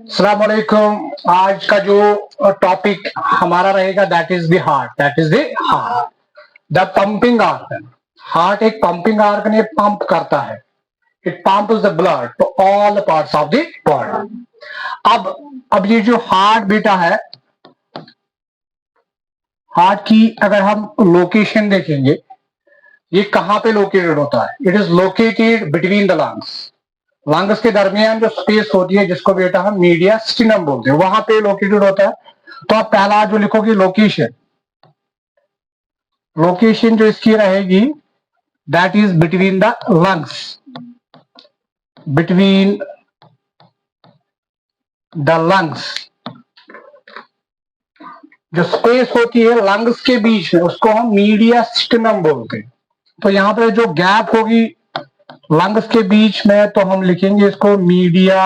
अस्सलाम वालेकुम। आज का जो टॉपिक हमारा रहेगा that is the heart. That is the heart, the pumping organ. Heart एक पंपिंग आर्गन, ये पंप करता है। It pumps the blood to all the parts of the body. अब ये जो हार्ट बीटा है, हार्ट की अगर हम लोकेशन देखेंगे, ये कहां पे लोकेटेड होता है? It is located between the lungs. Lungs के दरमियान जो स्पेस होती है, जिसको बेटा हम मीडियास्टिनम बोलते हैं, वहां पे लोकेटेड होता है। तो आप पहला जो लिखोगे लोकेशन, लोकेशन जो इसकी रहेगी that is between the lungs, between the lungs. जो स्पेस होती है लंग्स के बीच में, उसको हम मीडियास्टिनम बोलते हैं। तो यहां पर जो गैप होगी लंग्स के बीच में, तो हम लिखेंगे इसको मीडियास्टिनम।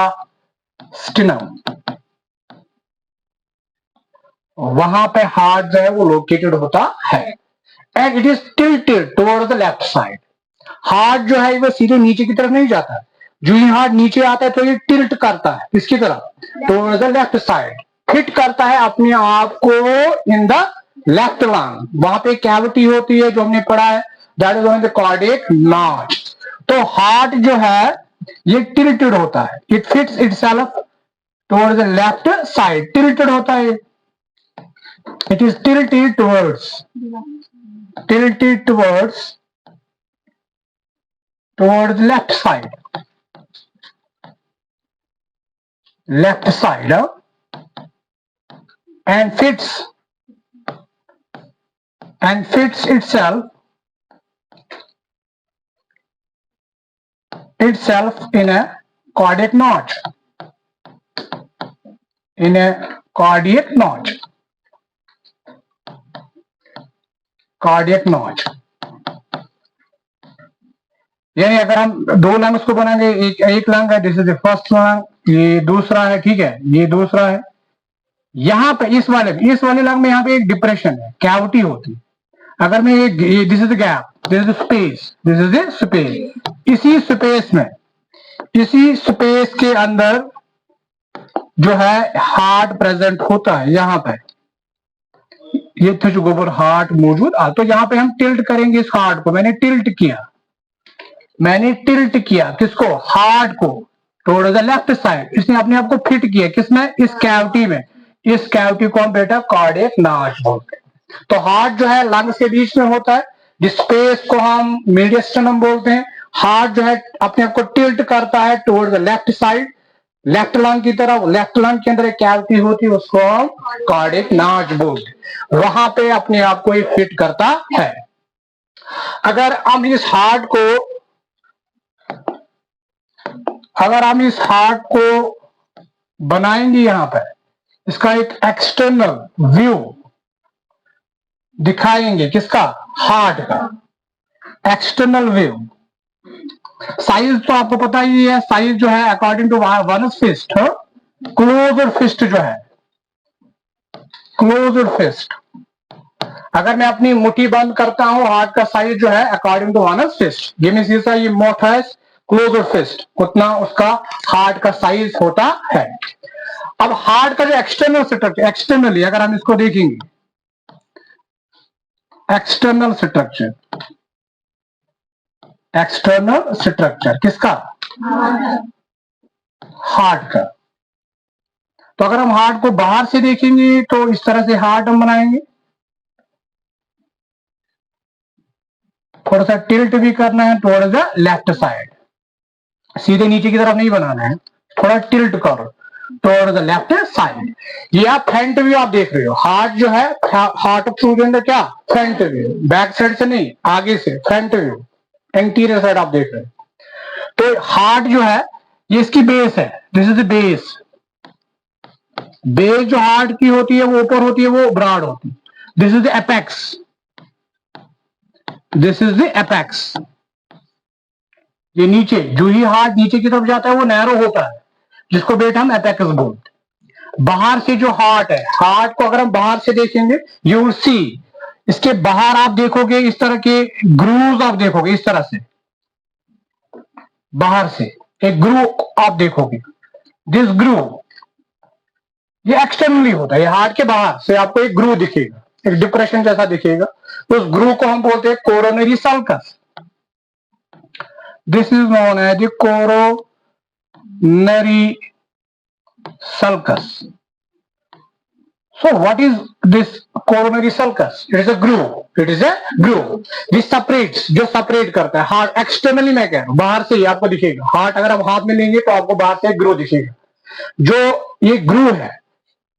वहां पे हार्ट जो है वो लोकेटेड होता है and it is tilted towards the left side. Heart जो है वो सीधे नीचे की तरफ नहीं जाता है। जो ये हार्ट नीचे आता है तो ये टिल्ट करता है किसकी तरफ? Towards the left side. Fit करता है अपने आप को इन द लेफ्ट लंग। वहां पे कैविटी होती है जो हमने पढ़ा है, that is the cardiac notch. तो हार्ट जो है ये टिल्टेड होता है, it fits itself towards the left side. Tilted होता है, it is tilted towards left side and fits itself in a cardiac notch, cardiac notch. यानी अगर हम दो लंग्स को बनाएंगे, एक लंग है, this is the first lung, ये दूसरा है, ठीक है, ये दूसरा है। यहां पे इस वाले लंग में यहाँ पे एक डिप्रेशन है, कैविटी होती है। अगर मैं ये this is the gap, this is the space, this is the space. इसी स्पेस के अंदर जो है हार्ट प्रेजेंट होता है। यहाँ पे ये थे जो गोबर हार्ट मौजूद। तो यहाँ पे हम टिल्ट करेंगे इस हार्ट को। मैंने टिल्ट किया किसको? हार्ट को टुवर्ड्स द लेफ्ट साइड। इसने अपने आप को फिट किया किसमें? इस कैविटी में। इस कैविटी को हम बेटा कार्डियक नॉच बोलते हैं। तो हार्ट जो है लंग्स के बीच में होता है, जिस स्पेस को हम मीडियस्टिनम बोलते हैं। हार्ट जो है अपने आप को टिल्ट करता है towards the left side, left lung की तरफ। लेफ्ट लंग के अंदर एक कैविटी होती है, उसको हम कार्डियक नॉच बोलते हैं। वहां पे अपने आप को फिट करता है। अगर हम इस हार्ट को बनाएंगे, यहां पर इसका एक एक्सटर्नल व्यू दिखाएंगे, किसका? हार्ट का एक्सटर्नल व्यू। साइज तो आपको पता ही है, साइज जो है according to one's fist, closed fist जो है, क्लोज्ड फिस्ट। अगर मैं अपनी मुट्ठी बंद करता हूं, हार्ट का साइज जो है अकॉर्डिंग टू वनस फिस्ट। ये में सीसा ये मोटा है, क्लोज्ड फिस्ट, उतना उसका हार्ट का साइज होता है। अब हार्ट का जो एक्सटर्नल स्ट्रक्चर, एक्सटर्नली अगर हम इसको देखेंगे, एक्सटर्नल स्ट्रक्चर किसका? हार्ट का। तो अगर हम हार्ट को बाहर से देखेंगे तो इस तरह से हार्ट हम बनाएंगे। थोड़ा सा टिल्ट भी करना है टुवर्ड्स द लेफ्ट साइड, सीधे नीचे की तरफ नहीं बनाना है, थोड़ा टिल्ट करो टुवर्ड्स द लेफ्ट साइड। ये आप फ्रंट व्यू आप देख रहे हो। हार्ट जो है, हार्ट ऑफ स्टूडेंट क्या? फ्रंट व्यू, बैक साइड से नहीं, आगे से फ्रंट व्यू, एंटीरियर साइड आप देख रहे हो। तो हार्ट जो है ये इसकी बेस है, this is the base. Base जो हार्ट की होती है वो ऊपर होती है, वो ब्रॉड होती है। दिस इज द एपेक्स, ये नीचे, जो ही हार्ट नीचे की तरफ जाता है वो नैरो होता है, जिसको बेटा हम एपेक्स बोलते हैं। बाहर से जो हार्ट है, हार्ट को अगर हम बाहर से देखेंगे, यू विल सी, इसके बाहर आप देखोगे इस तरह के ग्रूव्स आप देखोगे, इस तरह से बाहर से एक ग्रूव आप देखोगे, दिस ग्रूव ये एक्सटर्नली होता है, ये हार्ट के बाहर से आपको एक ग्रू दिखेगा, एक डिप्रेशन जैसा दिखेगा, उस ग्रू को हम बोलते हैं coronary sulcus. This is known as the coronary sulcus. So what is this coronary sulcus? It is a groove. It is a groove. This separates, जो separate करता है हार्ट एक्सटर्नली, मैं कह रहा हूं बाहर से ही आपको दिखेगा। हार्ट अगर आप हाथ में लेंगे तो आपको बाहर से ग्रो दिखेगा। जो ये ग्रू है,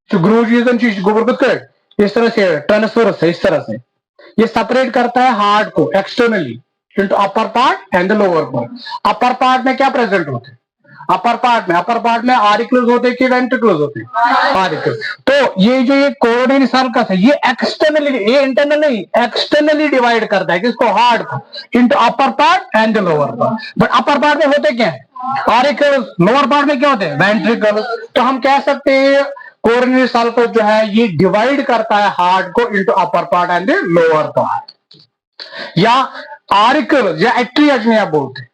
जो ग्रू चीज गोबर इस तरह से ट्रांसफरस है, इस तरह से ये सेपरेट करता है हार्ट को externally into upper part and the lower part. Upper part में क्या प्रेजेंट होते हैं? अपर पार्ट में आरिकल्स होते हैं कि वेंट्रिकल्स होते हैं? आरिकल्स। तो ये जो ये कोरोनरी सल्कस है, ये एक्सटर्नली, ये इंटरनल नहीं, एक्सटर्नली डिवाइड करता है किसको? हार्ट को into upper part and lower part. But upper part में होते क्या है? आरिकल्स। लोअर पार्ट में क्या होते हैं? वेंट्रिकल्स। तो हम कह सकते हैं कोरोनरी सल्कस जो है ये डिवाइड करता है हार्ट को into upper part and lower part. या आरिकल्स या एट्रिया जिन्हें आप बोलते हैं,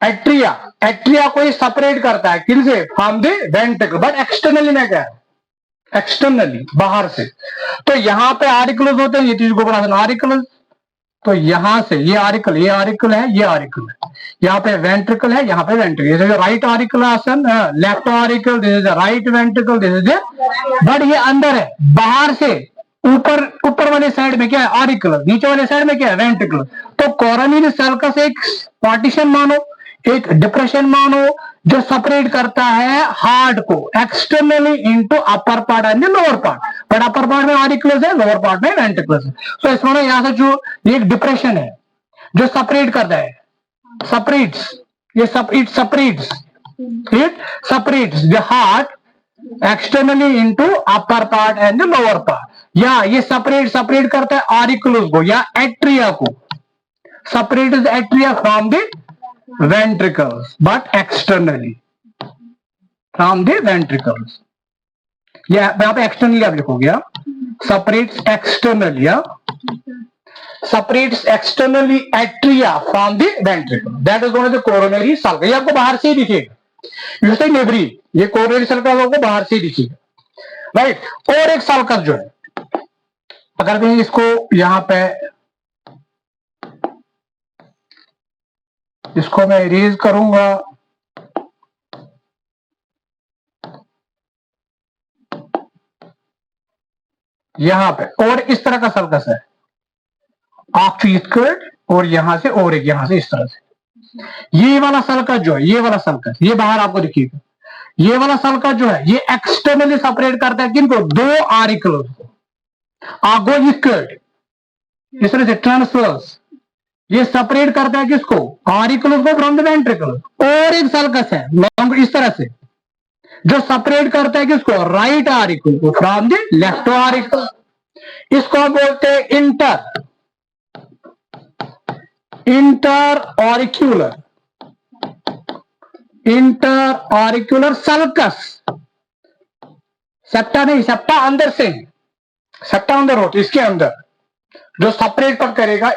एट्रिया को ये सेपरेट करता है किनसे? From the ventricle. But externally में क्या है? एक्सटर्नली, बाहर से। तो यहां पे आरिकल्स होते हैं, ये चीज को बड़ा आरिकल्स। तो यहां से ये आरिकल है, ये आरिकल है, यहाँ पे वेंट्रिकल है, यहाँ पे वेंट्रिकल। राइट आरिकल आसन, left auricle, this is right ventricle, this is. But ये अंदर है, बाहर से ऊपर वाले साइड में क्या है? आरिकल, नीचे वाले साइड में क्या है? वेंट्रिकल। तो कोरोनरी सल्कस एक पार्टीशन मानो, एक डिप्रेशन मानो, जो सेपरेट करता है हार्ट को externally into upper part and lower part. But upper part में आरिकल्स है, लोअर पार्ट में वेंट्रिकल्स है। तो इसमें यहां से जो एक डिप्रेशन है जो सेपरेट करता है, separates the heart externally into upper part and the lower part. या ये सेपरेट करता है आरिकुलस को या एट्रिया को, separate the atria from the ventricles but externally from the ventricles. यहां पे एक्सटर्नली आप लिखोगे, separates externally atria from the ventricle. That is known as the coronary sulcus. ये आपको बाहर से ही दिखेगा, यूजुअली नेबरी, ये कोरोनरी सल्कस आपको बाहर से ही दिखेगा, राइट। और एक सल्कस जो है, अगर मैं इसको यहां पे इसको मैं इरेज करूंगा, यहां पे और इस तरह का सल्कस है, और यहां से और एक यहां से इस तरह से। ये वाला सल्कस जो है, ये वाला सल्कस, ये बाहर आपको दिखेगा। ये वाला सल्कस जो है ये एक्सटर्नली सेपरेट करता है किनको? दो आरिकल्स को, आगोइस्कर्ड, इस तरह से ट्रांसवर्स। ये सेपरेट करता है किसको? आरिकल्स को फ्रॉम द वेंट्रिकल। और एक सल्कस है लॉन्ग इस तरह से, जो सेपरेट करता है किसको? राइट आरिकल को फ्रॉम द लेफ्ट आरिकल। इसको हम बोलते हैं इंटर सल्कस। सेप्टा नहीं, सेप्टा अंदर से, सेप्टा अंदर होती, इसके अंदर जो सेपरेट करेगा